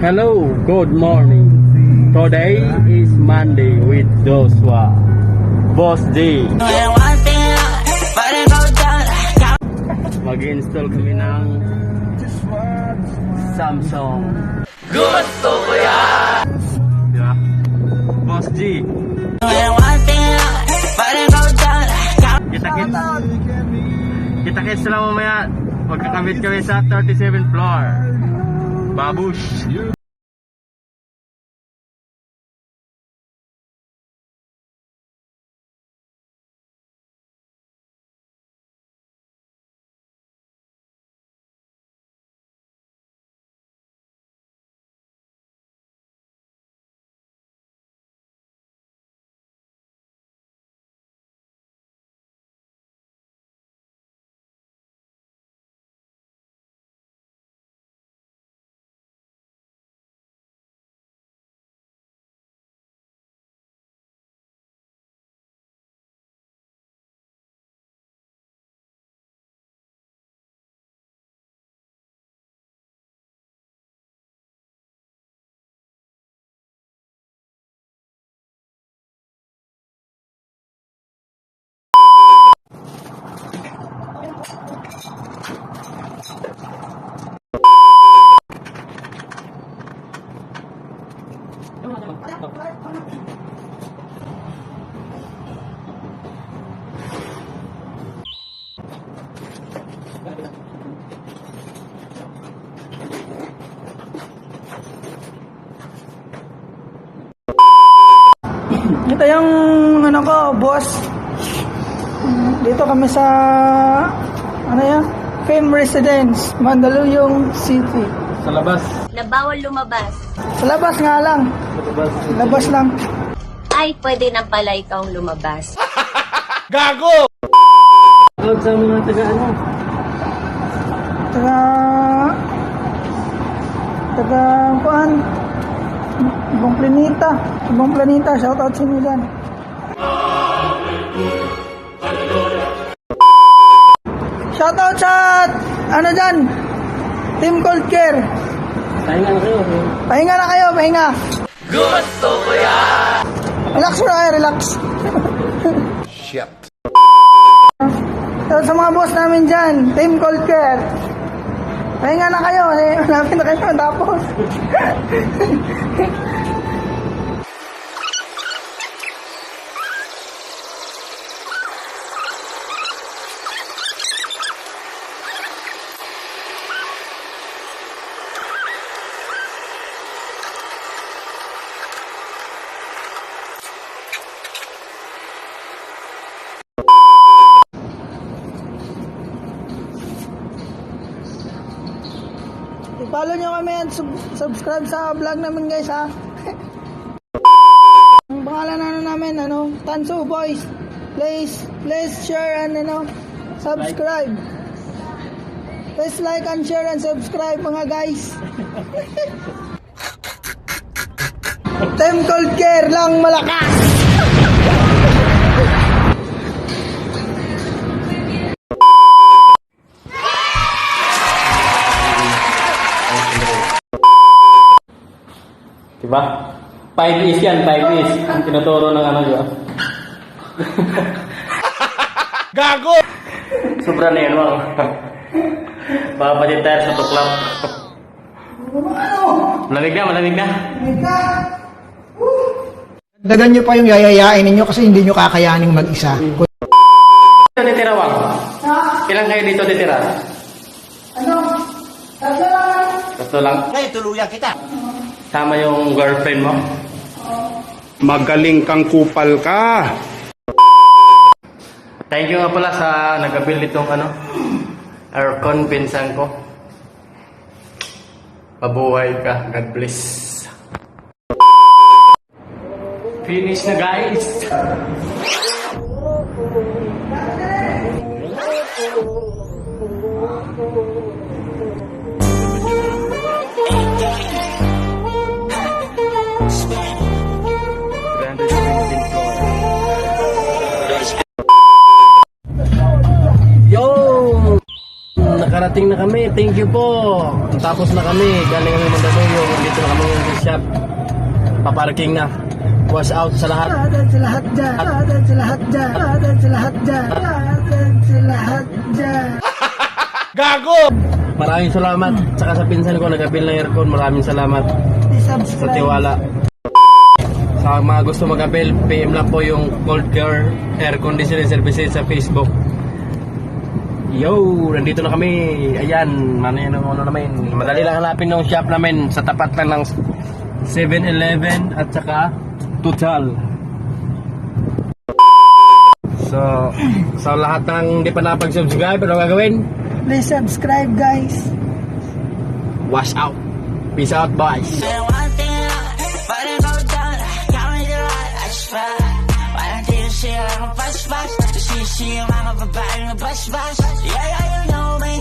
Hello, good morning. Today is Monday with Joshua. Boss D. Mag-install kami ng Samsung. Gusto ko yan! Diba? Boss G. Kita-kits lang mamaya. Magkakamit kami sa 37th floor. Babush. Ito yung ano ko, boss. Dito kami sa ano yan? Fame Residence, Mandaluyong City. Sa labas. Na bawal lumabas. Sa labas nga lang. Labas lang. Ay, pwede na pala ikaw lumabas. Gago! Tawag sa mga taga ano? Taga kuan. Ibang Planeta, shoutout sa inyo dyan. Shoutout sa ano dyan, Team Cold Care. Pahinga na kayo. Pahinga na kayo, pahinga. Gusto ko yan! Relax na kayo, relax. Shit. So, sa mga boss namin dyan, Team Cold Care. Pahinga na kayo, hanapin na kayo, tapos. I-follow nyo kami at subscribe sa vlog namin, guys, ha. Ang pangalan namin, Tanso Boys. Please share and subscribe. Please like and share and subscribe, mga guys. Team Cold Care lang malakas. Diba? 5 is yan, 5 is. Ang tinuturo ng ano yun. Gago! Sobra na yan, wang. Baka pati tayo sa tuklap. Malamig na. Dagan nyo pa yung yayayain ninyo kasi hindi nyo kakayaning mag-isa. Dito titira, wang? Ilan kayo dito titira? Tatlo lang. Kaya tuluyan kita. Sama yung girlfriend mo? Magaling kang kupal ka. Thank you nga pala sa nag-build itong aircon, pinsan ko. Pabuhay ka. God bless. Finish na, guys. Nakarating na kami. Thank you po. Tapos na kami. Galing kami Mandaluyong. Dito na kami sa shop. Paparking na. Wash out sa lahat. Adan sa lahat dyan. Adan sa lahat dyan. Adan sa lahat dyan. Adan sa lahat dyan. Maraming salamat. Saka sa pinsan ko nag-appeal ng aircon. Maraming salamat sa I-subscribe. tiwala. Sa mga gusto mag-appeal, PM lang po yung Cold Care Air Conditioning Services sa Facebook. Yo, nandito na kami. Ayan, ano namin. Madali lang hanapin ng shop namin sa tapat lang ng 7-Eleven at saka Total. So, sa lahat ng di pa napag-subscribe, ano gagawin? Please subscribe, guys. Wash out. Peace out, boys. See, mga babaeng na basbas. Yeah, yeah, you know me.